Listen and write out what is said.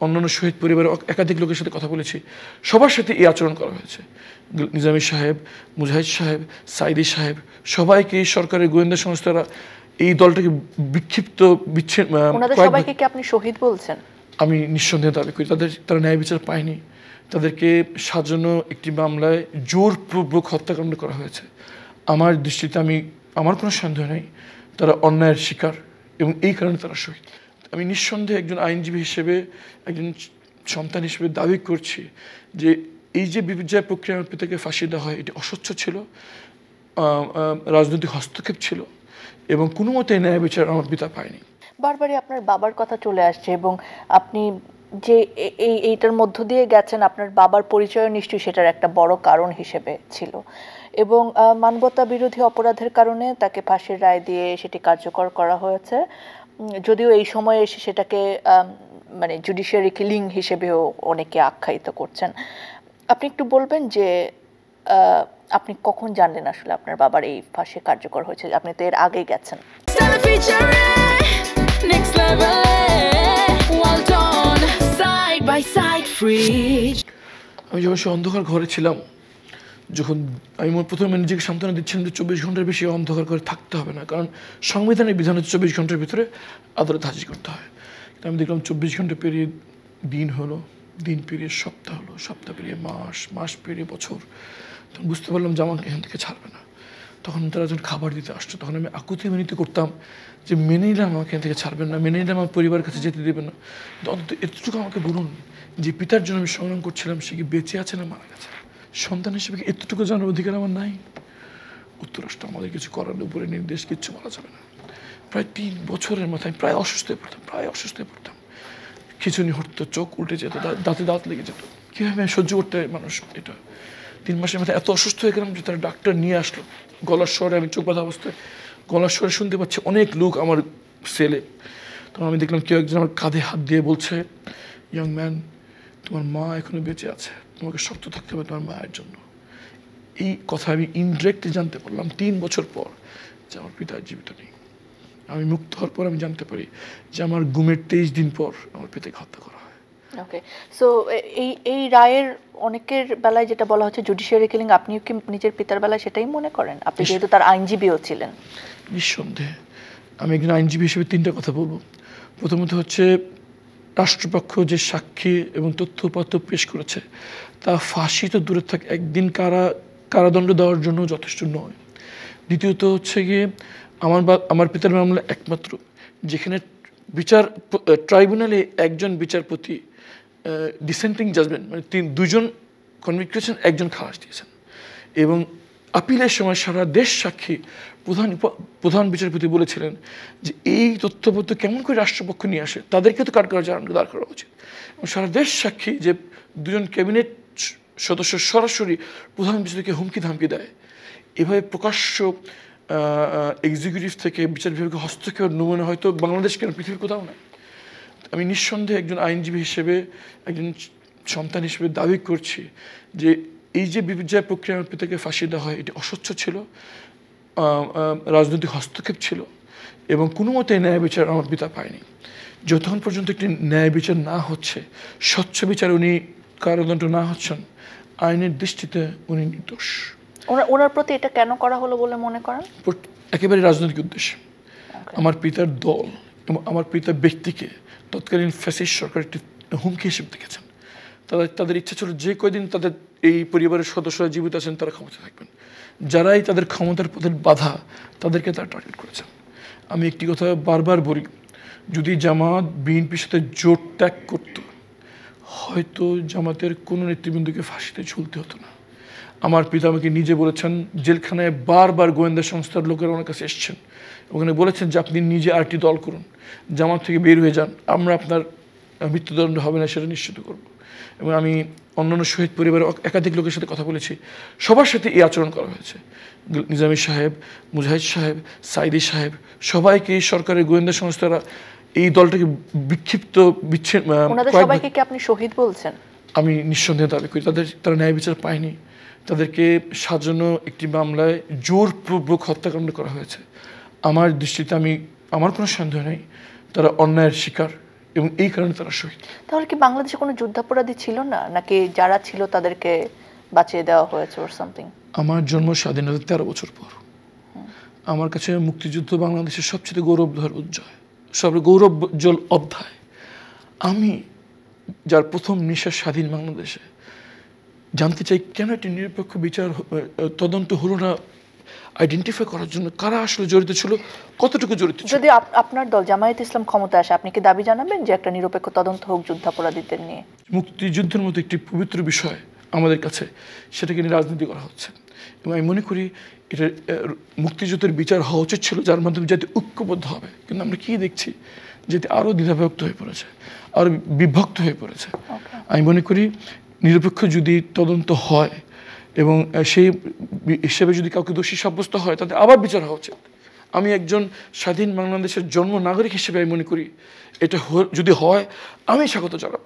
অন্যান্য শহীদ পরিবারের একাধিক লোকের সাথে কথা বলেছি, সবার সাথে এই আচরণ করা হয়েছে। নিজামী সাহেব, মুজাহিদ সাহেব, সাইদি সাহেব, সবাইকে সরকারের গোয়েন্দা সংস্থারা এই দলটাকে বিক্ষিপ্ত সবাইকে কি আপনি শহীদ বলছেন? আমি নিঃসন্দেহে দাবি করি তারা ন্যায় বিচার পায়নি। তাদেরকে সাজানো একটি মামলায় জোরপূর্বক হত্যাকাণ্ড করা হয়েছে। আমার দৃষ্টিতে আমার কোনো সন্দেহ নেই তারা অন্যায়ের শিকার এবং এই কারণে তারা শহীদ। আমি নিঃসন্দেহে একজন আইনজীবী হিসেবে, একজন সন্তান হিসেবে দাবি করছি যে এই যে বিপর্যয় প্রক্রিয়া আমার পিতাকে ফাঁসি দেওয়া হয় এটি অস্বচ্ছ ছিল, রাজনৈতিক হস্তক্ষেপ ছিল এবং কোনো মতে ন্যায় বিচার আমার পিতা পায়নি। বারবারই আপনার বাবার কথা চলে আসছে এবং আপনি যে এইটার মধ্য দিয়ে গেছেন, আপনার বাবার পরিচয় নিশ্চয়ই সেটার একটা বড় কারণ হিসেবে ছিল এবং মানবতা বিরোধী অপরাধের কারণে তাকে ফাঁসির রায় দিয়ে সেটি কার্যকর করা হয়েছে। যদিও এই সময়ে এসে সেটাকে মানে জুডিশিয়ারি কিলিং হিসেবেও অনেকে আখ্যায়িত করছেন। আপনি একটু বলবেন যে আপনি কখন জানলেন আসলে আপনার বাবার এই ফাঁসি কার্যকর হয়েছে? আপনি তো এর আগে গেছেন। আমি যখন সে অন্ধকার ঘরে ছিলাম, যখন আমি প্রথমে নিজেকে সান্ত্বনা দিচ্ছিলাম যে 24 ঘন্টার বেশি অন্ধকার ঘরে থাকতে হবে না, কারণ সংবিধানের বিধান হচ্ছে 24 ঘন্টার ভিতরে আদালত হাজির করতে হয়। আমি দেখলাম 24 ঘন্টা পেরিয়ে দিন হলো, দিন পেরিয়ে সপ্তাহ হলো, সপ্তাহ পেরিয়ে মাস, মাস পেরিয়ে বছর। তখন বুঝতে পারলাম যে আমাকে এখান থেকে ছাড়বে না। তখন তারা যখন খাবার দিতে আসতো তখন আমি আকুতি মিনতি করতাম যে মেনে নিলাম আমাকে এখান থেকে ছাড়বেন না, মেনে নিলাম আমার পরিবারের কাছে যেতে দেবেন না, অন্তত এতটুকু আমাকে বলুন যে পিতার জন্য আমি সংগ্রাম করছিলাম সে কি বেঁচে আছে না মারা গেছে। সন্তান হিসেবে কি এতটুকু জানার অধিকার আমার নাই? যুক্তরাষ্ট্র আমাদের কিছু করার উপরে নির্দেশ, কিচ্ছু বলা যাবে না। প্রায় 3 বছরের মাথায় প্রায় অসুস্থ হয়ে পড়তাম। খিচুনি হতো, চোখ উল্টে যেত, দাঁতে দাঁত লেগে যেত। কীভাবে সহ্য করতে মানুষ এটা? 3 মাসের মাথায় এত অসুস্থ হয়ে গেলাম যে তারা ডাক্তার নিয়ে আসলো। গলার স্বরে, আমি চোখ বাঁধা অবস্থায় গলার স্বরে শুনতে পাচ্ছি অনেক লোক আমার সেলে। তখন আমি দেখলাম কেউ একজন আমার কাঁধে হাত দিয়ে বলছে, ইয়ং ম্যান, তোমার মা এখনো বেঁচে আছে, তোমাকে শক্ত থাকতে হবে তোমার মায়ের জন্য। এই কথা আমি ইনডিরেক্টলি জানতে পারলাম 3 বছর পর যে আমার পিতা জীবিত নেই। আমি মুক্ত হওয়ার পর আমি জানতে পারি যে আমার গুমের 23 দিন পর আমার পিতাকে হত্যা করা হয়। ওকে, সো এই রায়ের অনেকের বেলায় যেটা বলা হচ্ছে জুডিশিয়ারি কিলিং, আপনিও কি নিজের পিতার বেলায় সেটাই মনে করেন? আপনি যেহেতু তার আইনজীবীও ছিলেন। নিঃসন্দেহে আমি একজন আইনজীবী হিসেবে 3টা কথা বলবো। প্রথমত হচ্ছে রাষ্ট্রপক্ষ যে সাক্ষী এবং তথ্যপত্র পেশ করেছে তা ফাঁসি তো দূরে থাকে, একদিন কারাদণ্ড দেওয়ার জন্য যথেষ্ট নয়। দ্বিতীয়ত হচ্ছে গিয়ে আমার পিতার মামলা একমাত্র যেখানে ট্রাইব্যুনালে একজন বিচারপতি ডিসেন্টিং জাজমেন্ট, মানে 2জন কনভিক্ট করেছেন, 1জন খালাস দিয়েছেন এবং আপিলের সময় সারা দেশ সাক্ষী প্রধান বিচারপতি বলেছিলেন যে এই তথ্যপত্র কেমন করে রাষ্ট্রপক্ষ নিয়ে আসে, তাদেরকে তো দাঁড় করা উচিত। এবং সারা দেশ সাক্ষী যে 2জন ক্যাবিনেট সদস্য সরাসরি প্রধান বিচারপতিকে হুমকি ধামকি দেয়। এভাবে প্রকাশ্য এক্সিকিউটিভ থেকে বিচার বিভাগে হস্তক্ষেপের নমুনা হয়তো বাংলাদেশ কেন পৃথিবীর কোথাও নাই। আমি নিঃসন্দেহে একজন আইনজীবী হিসেবে, একজন সন্তান হিসেবে দাবি করছি যে এই যে বিপর্যয় প্রক্রিয়া আমার পিতাকে ফাঁসি দেওয়া হয় এটি অস্বচ্ছ ছিল, রাজনৈতিক হস্তক্ষেপ ছিল এবং কোনো মতে ন্যায় বিচার আমার পিতা পায়নি। যতক্ষণ পর্যন্ত একটি ন্যায় বিচার না হচ্ছে, স্বচ্ছ বিচার উনি কারাদণ্ড না হচ্ছেন, আইনের দৃষ্টিতে উনি নির্দোষ। ওনার প্রতি এটা কেন করা হলো বলে মনে করেন? একেবারে রাজনৈতিক উদ্দেশ্যে। আমার পিতার দল এবং আমার পিতার ব্যক্তিকে তৎকালীন ফ্যাসিস্ট সরকার একটি হুমকি হিসেবে দেখেছেন। তাদের ইচ্ছা ছিল যে কয়দিন তাদের এই পরিবারের সদস্যরা জীবিত আছেন তারা ক্ষমতা থাকবেন, যারাই তাদের ক্ষমতার পথের বাধা তাদেরকে তারা টার্গেট করেছেন। আমি একটি কথা বারবার বলি, যদি জামাত বিএনপির সাথে জোট ত্যাগ করত হয়তো জামাতের কোনো নেতৃবৃন্দকে ফাঁসিতে ঝুলতে হতো না। আমার পিতা আমাকে নিজে বলেছেন, জেলখানায় বারবার গোয়েন্দা সংস্থার লোকেরা ওনার কাছে এসছেন, ওখানে বলেছেন যে আপনি নিজে আরেকটি দল করুন, জামাত থেকে বের হয়ে যান, আমরা আপনার মৃত্যুদণ্ড হবে না সেটা নিশ্চিত করব। এবং আমি অন্যান্য শহীদ পরিবারের একাধিক লোকের সাথে কথা বলেছি, সবার সাথে এই আচরণ করা হয়েছে। নিজামী সাহেব, মুজাহিদ সাহেব, সাইদি সাহেব, সবাইকে সরকারের গোয়েন্দা সংস্থারা এই দলটাকে বিক্ষিপ্ত সবাইকে কি আপনি শহীদ বলছেন? আমি নিঃসন্দেহে দাবি করি তারা ন্যায় বিচার পায়নি। তাদেরকে সাজানো একটি মামলায় জোরপূর্বক হত্যাকাণ্ড করা হয়েছে। আমার দৃষ্টিতে আমার কোনো সন্দেহ নেই তারা অন্যায়ের শিকার এবং এই কারণে তারা শহীদ। তাহলে কি বাংলাদেশে কোনো যুদ্ধাপরাধী ছিল না, নাকি যারা ছিল তাদেরকে বাঁচিয়ে দেওয়া হয়েছে ওর সামথিং? আমার জন্ম স্বাধীনতার 13 বছর পর। আমার কাছে মুক্তিযুদ্ধ বাংলাদেশের সবচেয়ে গৌরবধর উজ্জ্বল, সবচেয়ে গৌরবোজ্জ্বল অধ্যায়। আমি যার প্রথম নিঃশ্বাস স্বাধীন বাংলাদেশে, জানতে চাই কেন একটি নিরপেক্ষ বিচার তদন্ত হলো না আইডেন্টিফাই করার জন্য কারা আসলে জড়িত ছিল, কতটুকু জড়িত ছিল। যদি আপনার দল জামায়াত ইসলাম ক্ষমতা আসে, আপনি কি দাবি জানাবেন যে একটা নিরপেক্ষ তদন্ত হোক যুদ্ধাপরাধীদের নিয়ে? মুক্তিযুদ্ধের মতো একটি পবিত্র বিষয় আমাদের কাছে, সেটাকে নিয়ে রাজনীতি করা হচ্ছে। এবং আমি মনে করি এটা মুক্তিযুদ্ধের বিচার হওয়া উচিত ছিল, যার মাধ্যমে যাতে ঐক্যবদ্ধ হবে। কিন্তু আমরা কি দেখছি, যাতে আরও দ্বিধাবিভক্ত হয়ে পড়েছে, আরও বিভক্ত হয়ে পড়েছে। আমি মনে করি নিরপেক্ষ যদি তদন্ত হয় এবং সেই হিসেবে যদি কাউকে দোষী সাব্যস্ত হয়, তাতে আবার বিচার হওয়া উচিত। আমি একজন স্বাধীন বাংলাদেশের জন্ম নাগরিক হিসেবে আমি মনে করি এটা যদি হয়, আমি স্বাগত জানাব।